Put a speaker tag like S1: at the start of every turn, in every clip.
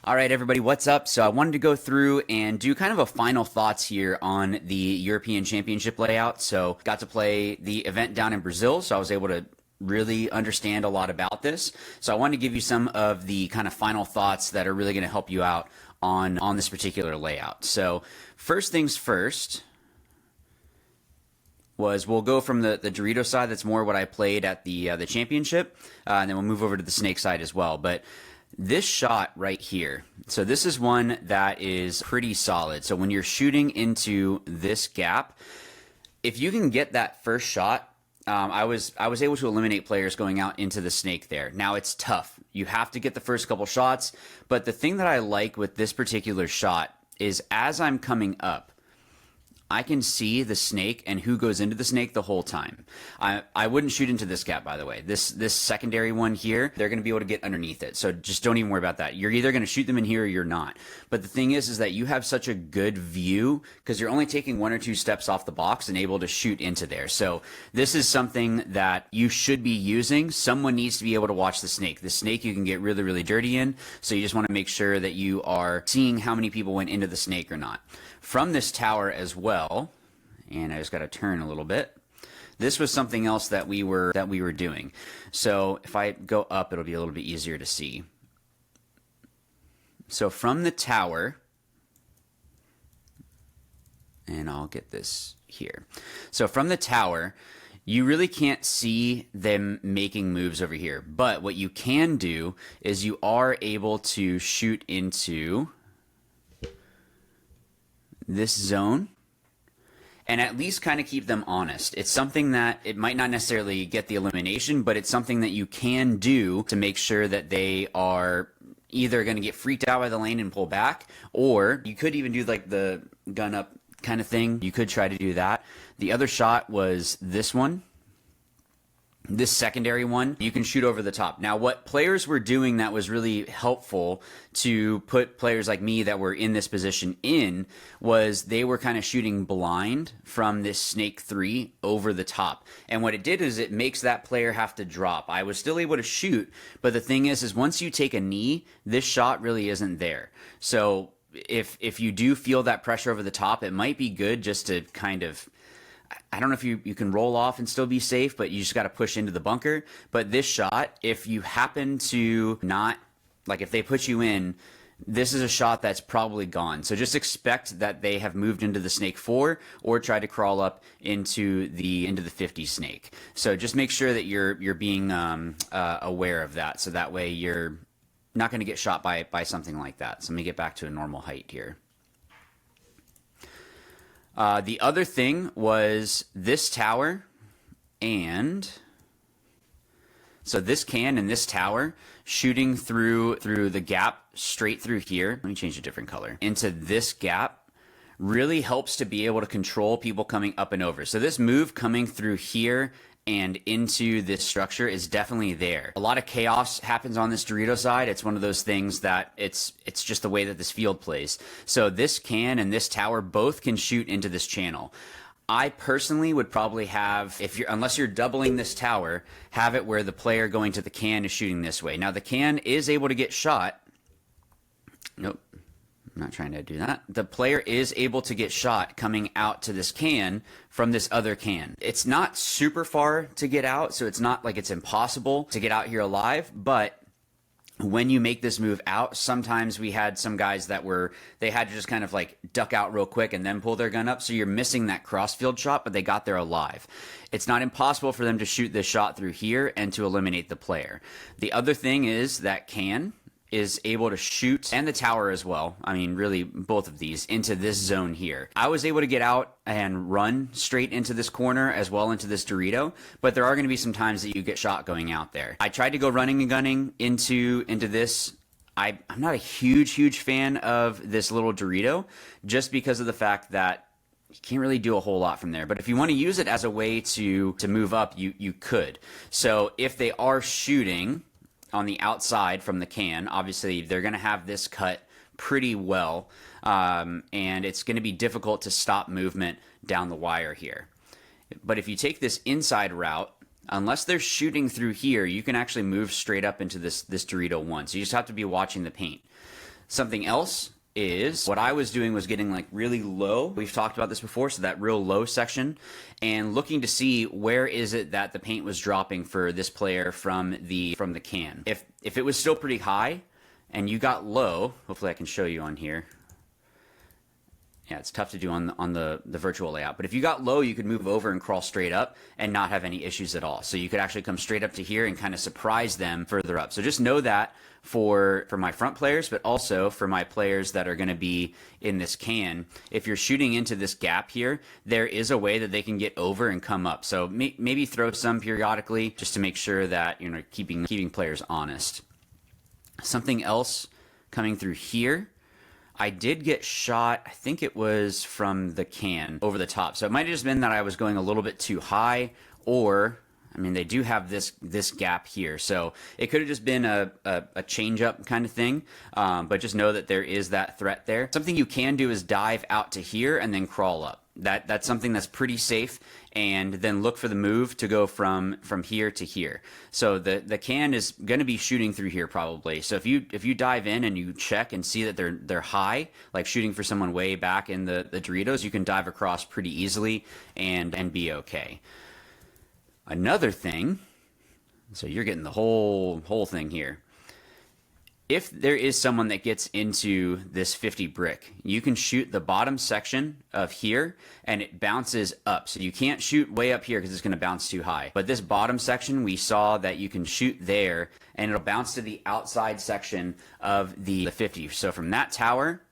S1: All right, everybody, what's up? So I wanted to go through and do kind of a final thoughts here on the European Championship layout. So got to play the event down in Brazil, so I was able to really understand a lot about this. So I wanted to give you some of the kind of final thoughts that are really going to help you out on this particular layout. So first things first was we'll go from the Dorito side. That's more what I played at the championship, and then we'll move over to the snake side as well. But this shot right here, so this is one that is pretty solid. So when you're shooting into this gap, if you can get that first shot, I was able to eliminate players going out into the snake there. Now it's tough. You have to get the first couple shots, but the thing that I like with this particular shot is as I'm coming up, I can see the snake and who goes into the snake the whole time. I wouldn't shoot into this gap, by the way. This secondary one here, they're going to be able to get underneath it. So just don't even worry about that. You're either going to shoot them in here or you're not. But the thing is that you have such a good view because you're only taking 1 or 2 steps off the box and able to shoot into there. So this is something that you should be using. Someone needs to be able to watch the snake. The snake you can get really, really dirty in. So you just want to make sure that you are seeing how many people went into the snake or not. From this tower as well, and I just got to turn a little bit. This was something else that we were doing. So if I go up, it'll be a little bit easier to see. So from the tower, and I'll get this here. So from the tower, you really can't see them making moves over here. But what you can do is you are able to shoot into this zone and at least kind of keep them honest. It's something that it might not necessarily get the elimination, but it's something that you can do to make sure that they are either going to get freaked out by the lane and pull back, or you could even do like the gun up kind of thing. You could try to do that. The other shot was this one. This secondary one, you can shoot over the top. Now, what players were doing that was really helpful to put players like me that were in this position in was they were kind of shooting blind from this snake 3 over the top. And what it did is it makes that player have to drop. I was still able to shoot, but the thing is once you take a knee, this shot really isn't there. So if you do feel that pressure over the top, it might be good just to kind of, I don't know if you can roll off and still be safe, but you just got to push into the bunker. But this shot, if you happen to not, like if they put you in, this is a shot that's probably gone. So just expect that they have moved into the snake 4 or try to crawl up into the 50 snake. So just make sure that you're being aware of that. So that way you're not going to get shot by something like that. So let me get back to a normal height here. The other thing was this tower, and so this can and this tower shooting through the gap straight through here. Let me change a different color into this gap really helps to be able to control people coming up and over. So this move coming through here and into this structure is definitely there. A lot of chaos happens on this Dorito side. It's one of those things that it's just the way that this field plays. So this can and this tower both can shoot into this channel. I personally would probably have, unless you're doubling this tower, have it where the player going to the can is shooting this way. Now the can is able to get shot. Nope. I'm not trying to do that. The player is able to get shot coming out to this can from this other can. It's not super far to get out, so it's not like it's impossible to get out here alive, but when you make this move out, sometimes we had some guys that they had to just kind of like duck out real quick and then pull their gun up, so you're missing that crossfield shot, but they got there alive. It's not impossible for them to shoot this shot through here and to eliminate the player. The other thing is that can is able to shoot, and the tower as well, I mean really both of these, into this zone here. I was able to get out and run straight into this corner as well into this Dorito, but there are going to be some times that you get shot going out there. I tried to go running and gunning into this. I'm not a huge fan of this little Dorito just because of the fact that you can't really do a whole lot from there. But if you want to use it as a way to move up, you could. So if they are shooting on the outside from the can, obviously they're going to have this cut pretty well, and it's going to be difficult to stop movement down the wire here. But if you take this inside route, unless they're shooting through here, you can actually move straight up into this Dorito 1. So you just have to be watching the paint. Something else is what I was doing was getting like really low. We've talked about this before, so that real low section, and looking to see where is it that the paint was dropping for this player from the can. If it was still pretty high and you got low, hopefully I can show you on here. Yeah, it's tough to do on the virtual layout. But if you got low, you could move over and crawl straight up and not have any issues at all. So you could actually come straight up to here and kind of surprise them further up. So just know that for my front players, but also for my players that are going to be in this can. If you're shooting into this gap here, there is a way that they can get over and come up. So maybe throw some periodically just to make sure that you're keeping players honest. Something else coming through here. I did get shot, I think it was from the can over the top. So it might have just been that I was going a little bit too high, or, I mean, they do have this gap here. So it could have just been a change up kind of thing, but just know that there is that threat there. Something you can do is dive out to here and then crawl up. That's something that's pretty safe, and then look for the move to go from here to here. So the can is going to be shooting through here probably. So if you dive in and you check and see that they're high, like shooting for someone way back in the Doritos, you can dive across pretty easily and be okay. Another thing, so you're getting the whole thing here. If there is someone that gets into this 50 brick, you can shoot the bottom section of here and it bounces up. So you can't shoot way up here because it's going to bounce too high. But this bottom section, we saw that you can shoot there and it'll bounce to the outside section of the 50. So from that tower,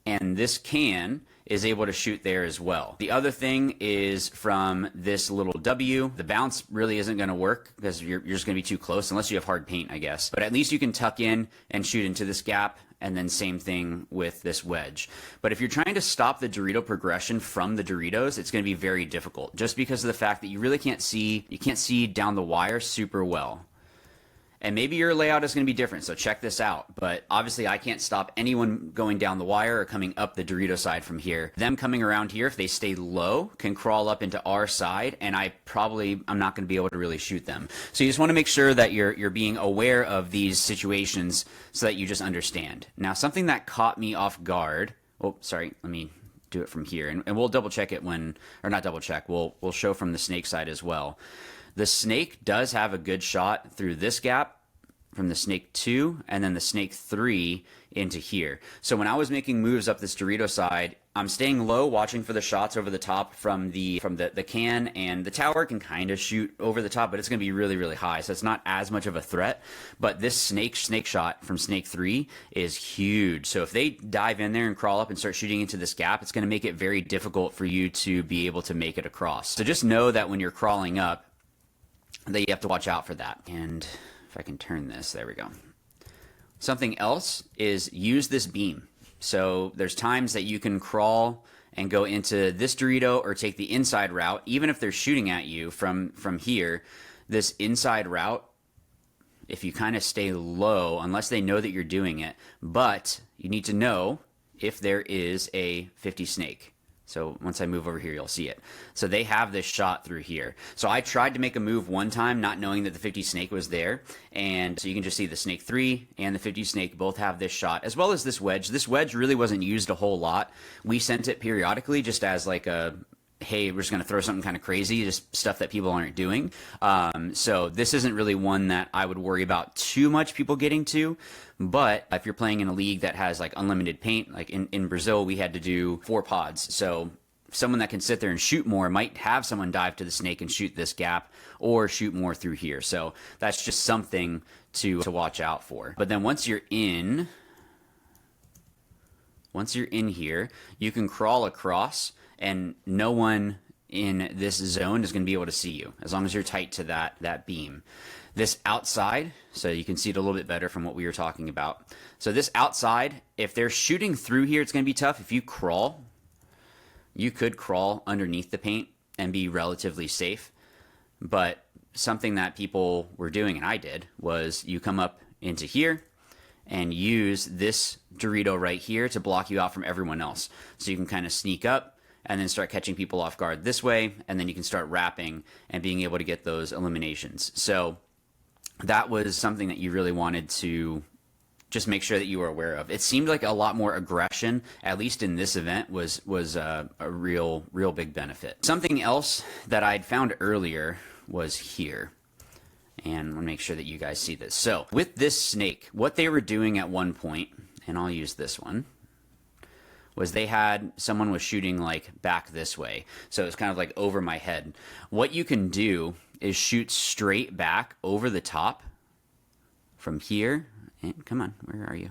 S1: and this can is able to shoot there as well. The other thing is from this little W, the bounce really isn't going to work because you're just going to be too close unless you have hard paint, I guess. But at least you can tuck in and shoot into this gap, and then same thing with this wedge. But if you're trying to stop the Dorito progression from the Doritos, it's going to be very difficult just because of the fact that you really can't see down the wire super well. And maybe your layout is going to be different, so check this out. But obviously I can't stop anyone going down the wire or coming up the Dorito side from here. Them coming around here, if they stay low, can crawl up into our side, and I'm not going to be able to really shoot them. So you just want to make sure that you're being aware of these situations so that you just understand. Now, something that caught me off guard, oh, sorry, let me do it from here, and we'll double check it or not double check, we'll show from the snake side as well. The snake does have a good shot through this gap from the snake 2 and then the snake 3 into here. So when I was making moves up this Dorito side, I'm staying low, watching for the shots over the top from the can, and the tower can kind of shoot over the top, but it's going to be really, really high, so it's not as much of a threat. But this snake shot from snake 3 is huge. So if they dive in there and crawl up and start shooting into this gap, it's going to make it very difficult for you to be able to make it across. So just know that when you're crawling up, that you have to watch out for that. And if I can turn this, there we go. Something else is use this beam. So there's times that you can crawl and go into this Dorito or take the inside route, even if they're shooting at you from here. This inside route, if you kind of stay low, unless they know that you're doing it, but you need to know if there is a 50 snake. So once I move over here, you'll see it. So they have this shot through here. So I tried to make a move one time, not knowing that the 50 snake was there. And so you can just see the snake 3 and the 50 snake both have this shot, as well as this wedge. This wedge really wasn't used a whole lot. We sent it periodically just as like a, hey, we're just going to throw something kind of crazy, just stuff that people aren't doing. So this isn't really one that I would worry about too much people getting to. But if you're playing in a league that has like unlimited paint, like in Brazil, we had to do 4 pods. So someone that can sit there and shoot more might have someone dive to the snake and shoot this gap or shoot more through here. So that's just something to watch out for. But then once you're in here, you can crawl across and no one in this zone is going to be able to see you as long as you're tight to that beam. This outside, so you can see it a little bit better from what we were talking about. So this outside, if they're shooting through here, it's going to be tough. If you crawl, you could crawl underneath the paint and be relatively safe. But something that people were doing, and I did, was you come up into here and use this Dorito right here to block you out from everyone else. So you can kind of sneak up and then start catching people off guard this way, and then you can start wrapping and being able to get those eliminations. So that was something that you really wanted to just make sure that you were aware of. It seemed like a lot more aggression, at least in this event, was a real big benefit. Something else that I'd found earlier was here. And we'll make sure that you guys see this. So with this snake, what they were doing at one point, and I'll use this one, was someone was shooting like back this way. So it's kind of like over my head. What you can do is shoot straight back over the top from here. And come on, where are you?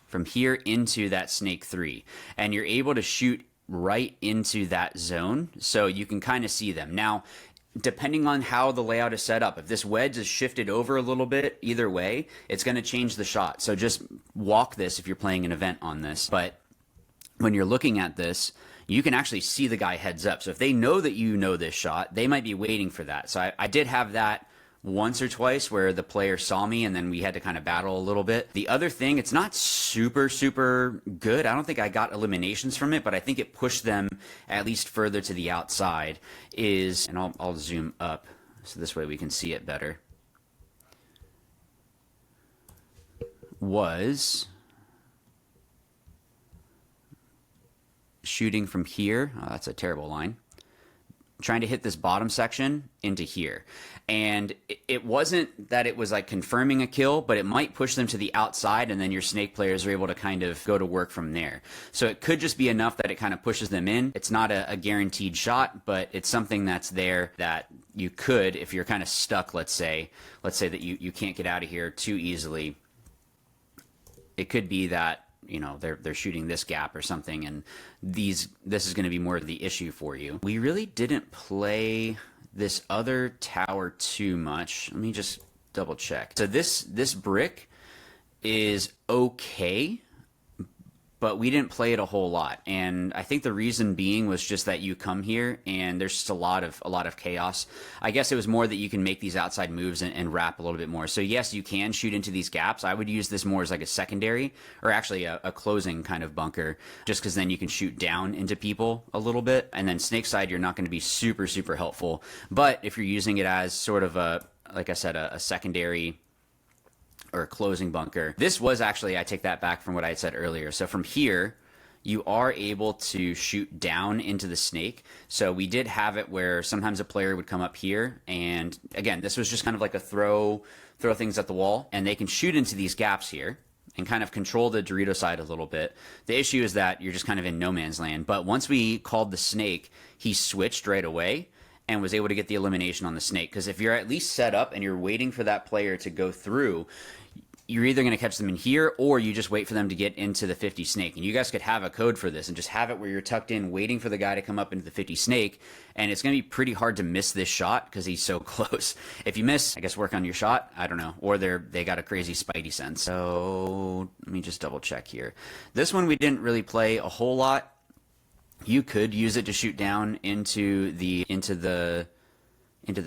S1: From here into that snake 3. And you're able to shoot right into that zone. So you can kind of see them. Now, depending on how the layout is set up, if this wedge is shifted over a little bit, either way, it's going to change the shot. So just walk this if you're playing an event on this. But when you're looking at this, you can actually see the guy heads up. So if they know that you know this shot, they might be waiting for that. So I did have that once or twice where the player saw me and then we had to kind of battle a little bit. The other thing, it's not super good. I don't think I got eliminations from it, but I think it pushed them at least further to the outside is, and I'll zoom up so this way we can see it better, was shooting from here. Oh, that's a terrible line. Trying to hit this bottom section into here. And it wasn't that it was like confirming a kill, but it might push them to the outside and then your snake players are able to kind of go to work from there. So it could just be enough that it kind of pushes them in. It's not a guaranteed shot, but it's something that's there that you could, if you're kind of stuck, let's say that you can't get out of here too easily. It could be that, you know, they're shooting this gap or something, and this is going to be more of the issue for you. We really didn't play this other tower too much. Let me just double check. So this brick is okay, but we didn't play it a whole lot. And I think the reason being was just that you come here and there's just a lot of chaos. I guess it was more that you can make these outside moves and wrap a little bit more. So yes, you can shoot into these gaps. I would use this more as like a secondary, or actually a closing kind of bunker, just because then you can shoot down into people a little bit. And then snake side, you're not going to be super helpful. But if you're using it as sort of like I said, a secondary or a closing bunker. This was actually, I take that back from what I had said earlier. So from here, you are able to shoot down into the snake. So we did have it where sometimes a player would come up here, and again, this was just kind of like a throw things at the wall, and they can shoot into these gaps here and kind of control the Dorito side a little bit. The issue is that you're just kind of in no man's land. But once we called the snake, he switched right away and was able to get the elimination on the snake. Because if you're at least set up and you're waiting for that player to go through, you're either going to catch them in here or you just wait for them to get into the 50 snake. And you guys could have a code for this and just have it where you're tucked in waiting for the guy to come up into the 50 snake. And it's going to be pretty hard to miss this shot because he's so close. If you miss, I guess work on your shot. I don't know. Or they got a crazy spidey sense. So let me just double check here. This one we didn't really play a whole lot. You could use it to shoot down into the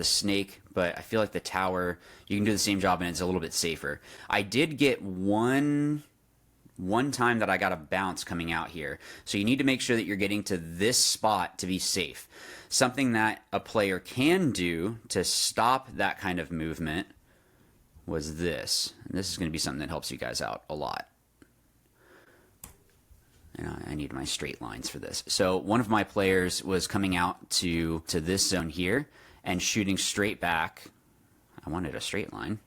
S1: snake, but I feel like the tower, you can do the same job and it's a little bit safer. I did get one time that I got a bounce coming out here. So you need to make sure that you're getting to this spot to be safe. Something that a player can do to stop that kind of movement was this. And this is going to be something that helps you guys out a lot. I need my straight lines for this. So one of my players was coming out to this zone here and shooting straight back. I wanted a straight line.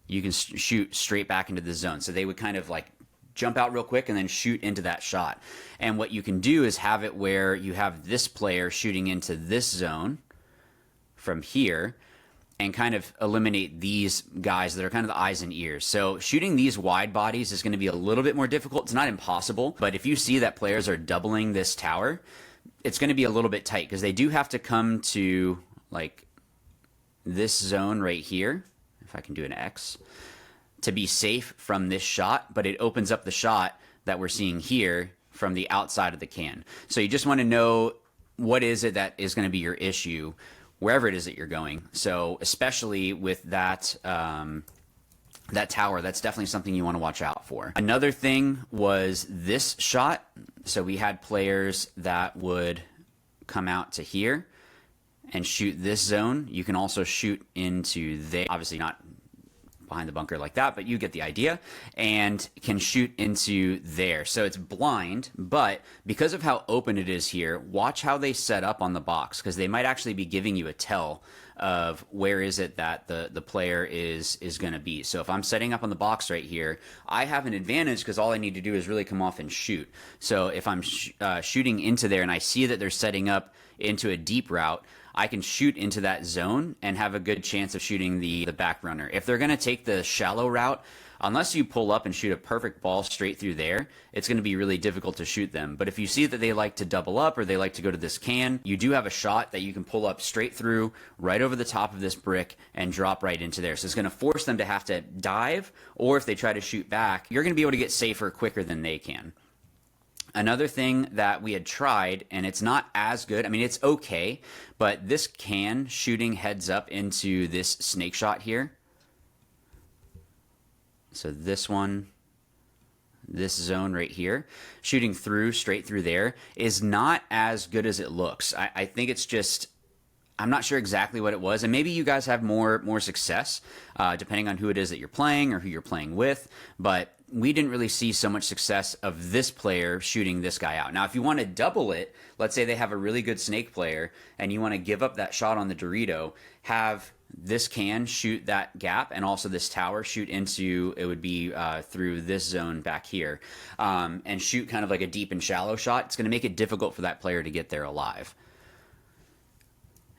S1: You can shoot straight back into the zone. So they would kind of like jump out real quick and then shoot into that shot. And what you can do is have it where you have this player shooting into this zone from here and kind of eliminate these guys that are kind of the eyes and ears. So shooting these wide bodies is going to be a little bit more difficult. It's not impossible, but if you see that players are doubling this tower, it's going to be a little bit tight because they do have to come to like this zone right here, if I can do an X, to be safe from this shot, but it opens up the shot that we're seeing here from the outside of the can. So you just want to know what is it that is going to be your issue wherever it is that you're going. So especially with that that tower, that's definitely something you want to watch out for. Another thing was this shot. So we had players that would come out to here and shoot this zone. You can also shoot into there. Obviously not behind the bunker like that, but you get the idea, and can shoot into there. So it's blind, but because of how open it is here, watch how they set up on the box, because they might actually be giving you a tell of where is it that the player is going to be. So if I'm setting up on the box right here, I have an advantage because all I need to do is really come off and shoot. So if I'm shooting into there and I see that they're setting up into a deep route, I can shoot into that zone and have a good chance of shooting the back runner. If they're going to take the shallow route, unless you pull up and shoot a perfect ball straight through there, it's going to be really difficult to shoot them. But if you see that they like to double up or they like to go to this can, you do have a shot that you can pull up straight through, right over the top of this brick, and drop right into there. So it's going to force them to have to dive, or if they try to shoot back, you're going to be able to get safer quicker than they can. Another thing that we had tried, and it's not as good, I mean, it's okay, but this can shooting heads up into this snake shot here. So this one, this zone right here, shooting through, straight through there, is not as good as it looks. I think it's just, I'm not sure exactly what it was, and maybe you guys have more success, depending on who it is that you're playing or who you're playing with, but we didn't really see so much success of this player shooting this guy out. Now, if you want to double it, let's say they have a really good snake player, and you want to give up that shot on the Dorito, have this can shoot that gap, and also this tower shoot into, it would be through this zone back here, and shoot kind of like a deep and shallow shot. It's going to make it difficult for that player to get there alive.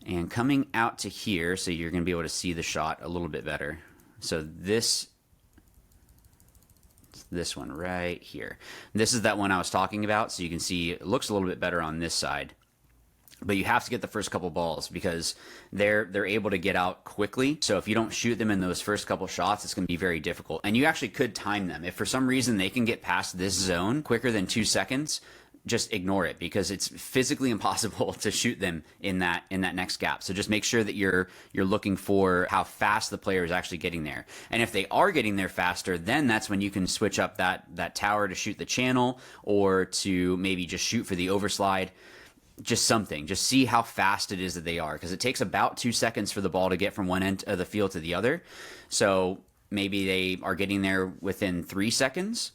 S1: And coming out to here, so you're going to be able to see the shot a little bit better. So this one right here. This is that one I was talking about, so you can see it looks a little bit better on this side. But you have to get the first couple balls because they're able to get out quickly. So if you don't shoot them in those first couple shots, it's going to be very difficult. And you actually could time them. If for some reason they can get past this zone quicker than 2 seconds, just ignore it, because it's physically impossible to shoot them in that next gap. So just make sure that you're looking for how fast the player is actually getting there. And if they are getting there faster, then that's when you can switch up that tower to shoot the channel, or to maybe just shoot for the overslide. Just something. Just see how fast it is that they are, because it takes about 2 seconds for the ball to get from one end of the field to the other. So maybe they are getting there within 3 seconds.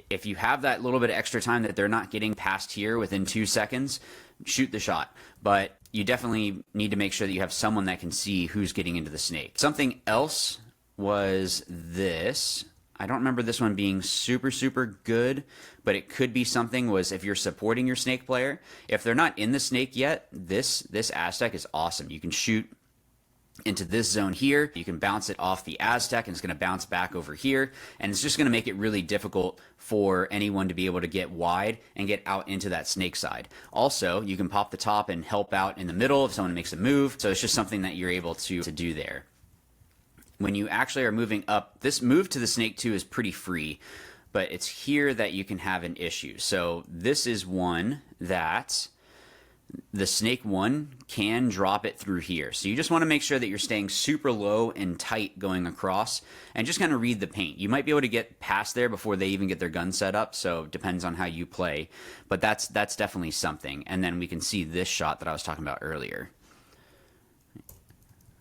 S1: If you have that little bit of extra time that they're not getting past here within 2 seconds, shoot the shot. But you definitely need to make sure that you have someone that can see who's getting into the snake. Something else was this. I don't remember this one being super good, but it could be something, was if you're supporting your snake player, if they're not in the snake yet, this Aztec is awesome. You can shoot into this zone here, you can bounce it off the Aztec, and it's going to bounce back over here, and it's just going to make it really difficult for anyone to be able to get wide and get out into that snake side. Also, you can pop the top and help out in the middle if someone makes a move, so it's just something that you're able to do there. When you actually are moving up, this move to the snake 2 is pretty free, but it's here that you can have an issue. So this is one that the snake 1 can drop it through here. So you just want to make sure that you're staying super low and tight going across, and just kind of read the paint. You might be able to get past there before they even get their gun set up, so it depends on how you play. But that's definitely something. And then we can see this shot that I was talking about earlier.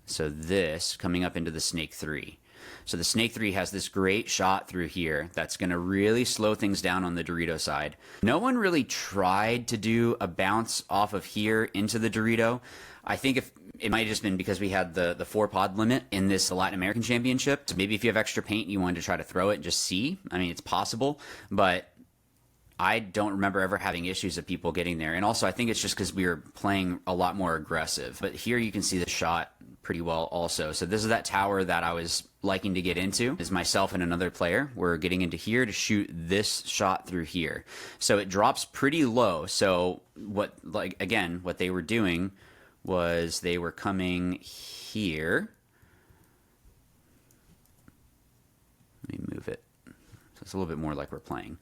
S1: So this coming up into the snake 3. So the snake 3 has this great shot through here that's going to really slow things down on the Dorito side. No one really tried to do a bounce off of here into the Dorito. I think if it might have just been because we had the 4-pod limit in this Latin American Championship. So maybe if you have extra paint, you wanted to try to throw it and just see. I mean, it's possible, but I don't remember ever having issues of people getting there. And also, I think it's just because we were playing a lot more aggressive. But here you can see the shot pretty well also. So this is that tower that I was liking to get into. Is myself and another player. We're getting into here to shoot this shot through here. So it drops pretty low. So what they were doing was they were coming here. Let me move it. So it's a little bit more like we're playing.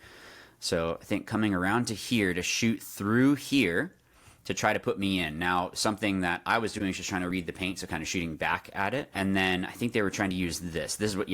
S1: So I think coming around to here to shoot through here to try to put me in. Now, something that I was doing is just trying to read the paint, so kind of shooting back at it. And then I think they were trying to use this. This is what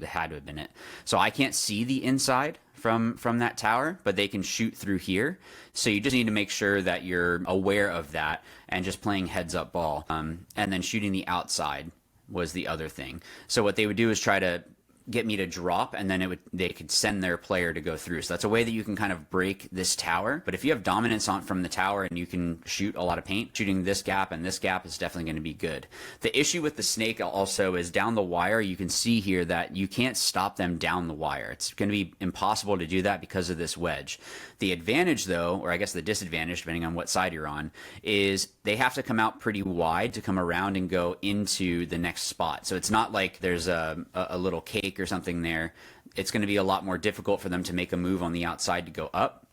S1: had to have been it. So I can't see the inside from that tower, but they can shoot through here. So you just need to make sure that you're aware of that and just playing heads up ball, and then shooting the outside. was the other thing. So what they would do is try to get me to drop, and then they could send their player to go through. So that's a way that you can kind of break this tower. But if you have dominance from the tower and you can shoot a lot of paint, shooting this gap and this gap is definitely going to be good. The issue with the snake also is down the wire. You can see here that you can't stop them down the wire. It's going to be impossible to do that because of this wedge. The advantage though, or I guess the disadvantage depending on what side you're on, is they have to come out pretty wide to come around and go into the next spot. So it's not like there's a little cake or something there. It's going to be a lot more difficult for them to make a move on the outside to go up.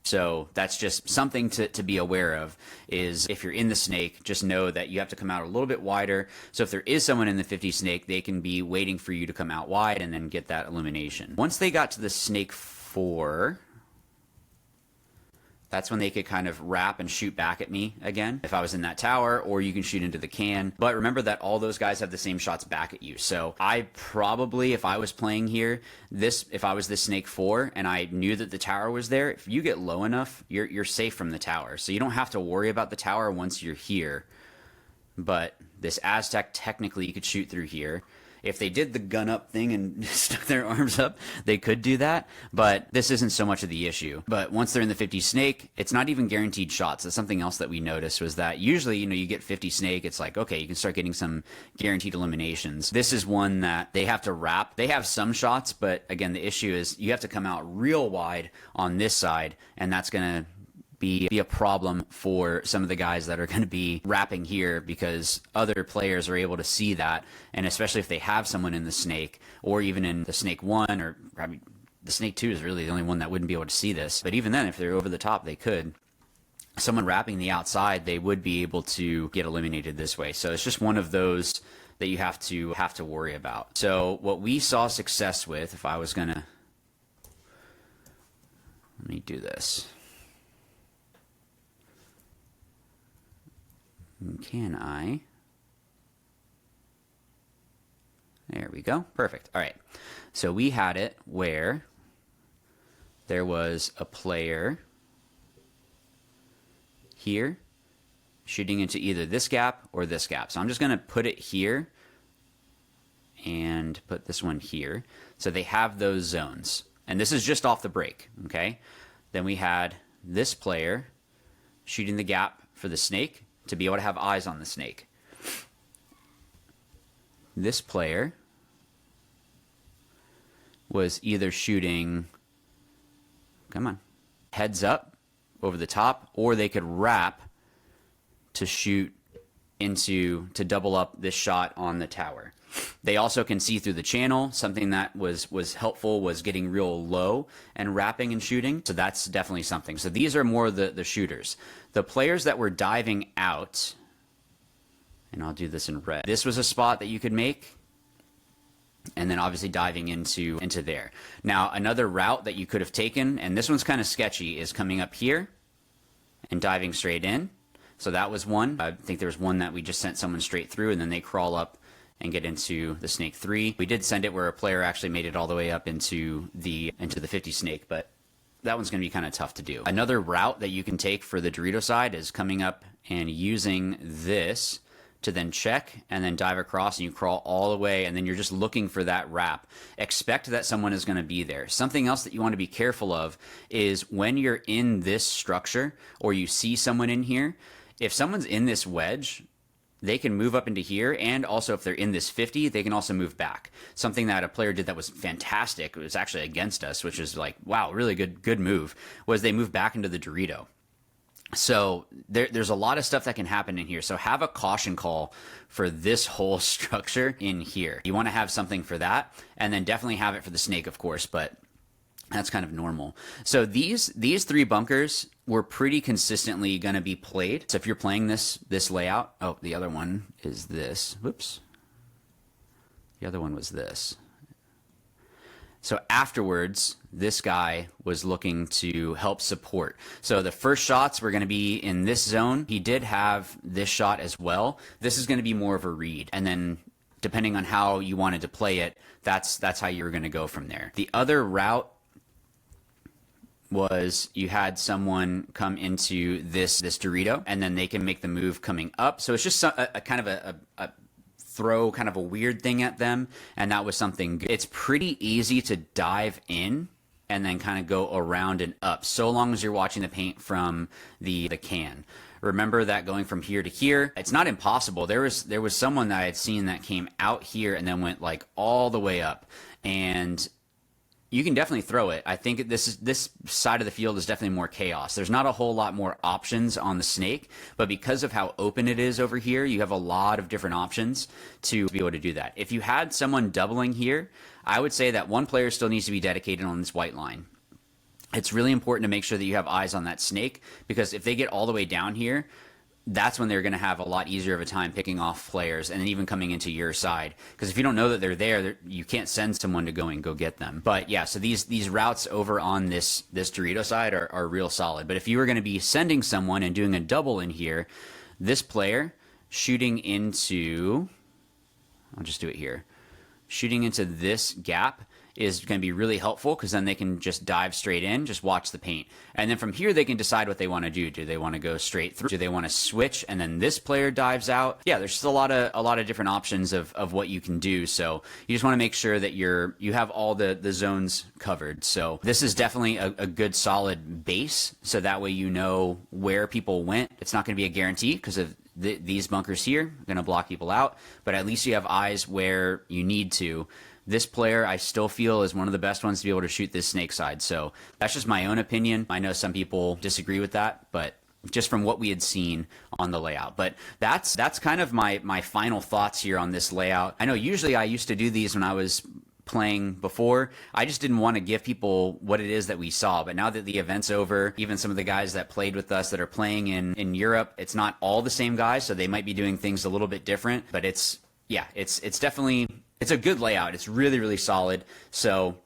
S1: So that's just something to be aware of, is if you're in the snake, just know that you have to come out a little bit wider. So if there is someone in the 50 snake, they can be waiting for you to come out wide and then get that illumination. Once they got to the snake 4, that's when they could kind of wrap and shoot back at me again if I was in that tower, or you can shoot into the can. But remember that all those guys have the same shots back at you. So I probably, if I was playing here, if I was the snake 4 and I knew that the tower was there, if you get low enough, you're safe from the tower. So you don't have to worry about the tower once you're here. But this Aztec, technically you could shoot through here. If they did the gun up thing and stuck their arms up, they could do that, but this isn't so much of the issue. But once they're in the 50 snake, it's not even guaranteed shots. That's something else that we noticed, was that usually, you get 50 snake, it's like, okay, you can start getting some guaranteed eliminations. This is one that they have to wrap. They have some shots, but again, the issue is you have to come out real wide on this side, and that's going to be a problem for some of the guys that are going to be wrapping here, because other players are able to see that, and especially if they have someone in the snake, or even in the snake 1, or probably the snake 2 is really the only one that wouldn't be able to see this. But even then, if they're over the top, they could. Someone wrapping the outside, they would be able to get eliminated this way. So it's just one of those that you have to worry about. So what we saw success with, if I was gonna, let me do this. Can I? There we go. Perfect. All right. So we had it where there was a player here shooting into either this gap or this gap. So I'm just going to put it here and put this one here. So they have those zones. And this is just off the break. Okay. Then we had this player shooting the gap for the snake to be able to have eyes on the snake. This player was either shooting, come on, heads up over the top, or they could wrap to shoot to double up this shot on the tower. They also can see through the channel. Something that was helpful was getting real low and wrapping and shooting. So that's definitely something. So these are more the shooters. The players that were diving out, and I'll do this in red. This was a spot that you could make, and then obviously diving into there. Now another route that you could have taken, and this one's kind of sketchy, is coming up here and diving straight in. So that was one. I think there was one that we just sent someone straight through, and then they crawl up and get into the snake 3. We did send it where a player actually made it all the way up into the 50 snake, but that one's going to be kind of tough to do. Another route that you can take for the Dorito side is coming up and using this to then check and then dive across, and you crawl all the way, and then you're just looking for that wrap. Expect that someone is going to be there. Something else that you want to be careful of is when you're in this structure or you see someone in here, if someone's in this wedge, they can move up into here, and also if they're in this 50, they can also move back. Something that a player did that was fantastic, it was actually against us, which is like, wow, really good move, was they moved back into the Dorito. So there's a lot of stuff that can happen in here. So have a caution call for this whole structure in here. You want to have something for that, and then definitely have it for the snake, of course, but that's kind of normal. So these 3 bunkers were pretty consistently going to be played. So if you're playing this layout, oh, the other one is this. Whoops. The other one was this. So afterwards, this guy was looking to help support. So the first shots were going to be in this zone. He did have this shot as well. This is going to be more of a read. And then depending on how you wanted to play it, that's how you were going to go from there. The other route was you had someone come into this Dorito, and then they can make the move coming up. So it's just a kind of a throw kind of a weird thing at them, and that was something good. It's pretty easy to dive in and then kind of go around and up, so long as you're watching the paint from the can. Remember that going from here to here, it's not impossible. There was someone that I had seen that came out here and then went like all the way up, and you can definitely throw it. I think this side of the field is definitely more chaos. There's not a whole lot more options on the snake, but because of how open it is over here, you have a lot of different options to be able to do that. If you had someone doubling here, I would say that one player still needs to be dedicated on this white line. It's really important to make sure that you have eyes on that snake, because if they get all the way down here, that's when they're going to have a lot easier of a time picking off players and then even coming into your side. Because if you don't know that they're there, you can't send someone to go and go get them. But yeah, so these routes over on this Dorito side are real solid. But if you were going to be sending someone and doing a double in here, this player shooting into, I'll just do it here, shooting into this gap is going to be really helpful, because then they can just dive straight in, just watch the paint. And then from here, they can decide what they want to do. Do they want to go straight through? Do they want to switch? And then this player dives out. Yeah, there's still a lot of different options of what you can do. So you just want to make sure that you have all the zones covered. So this is definitely a good solid base. So that way you know where people went. It's not going to be a guarantee, because of these bunkers here are going to block people out, but at least you have eyes where you need to. This player, I still feel, is one of the best ones to be able to shoot this snake side. So that's just my own opinion. I know some people disagree with that, but just from what we had seen on the layout. But that's kind of my final thoughts here on this layout. I know usually I used to do these when I was playing before. I just didn't want to give people what it is that we saw. But now that the event's over, even some of the guys that played with us that are playing in Europe, it's not all the same guys, so they might be doing things a little bit different. But it's definitely, it's a good layout. It's really, really solid. So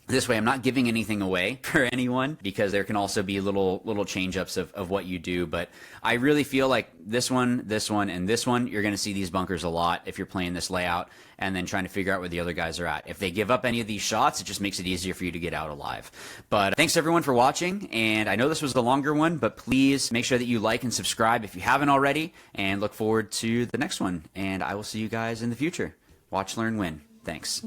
S1: this way, I'm not giving anything away for anyone, because there can also be little change-ups of what you do. But I really feel like this one, and this one, you're going to see these bunkers a lot if you're playing this layout and then trying to figure out where the other guys are at. If they give up any of these shots, it just makes it easier for you to get out alive. But thanks everyone for watching, and I know this was the longer one, but please make sure that you like and subscribe if you haven't already, and look forward to the next one. And I will see you guys in the future. Watch, learn, win. Thanks.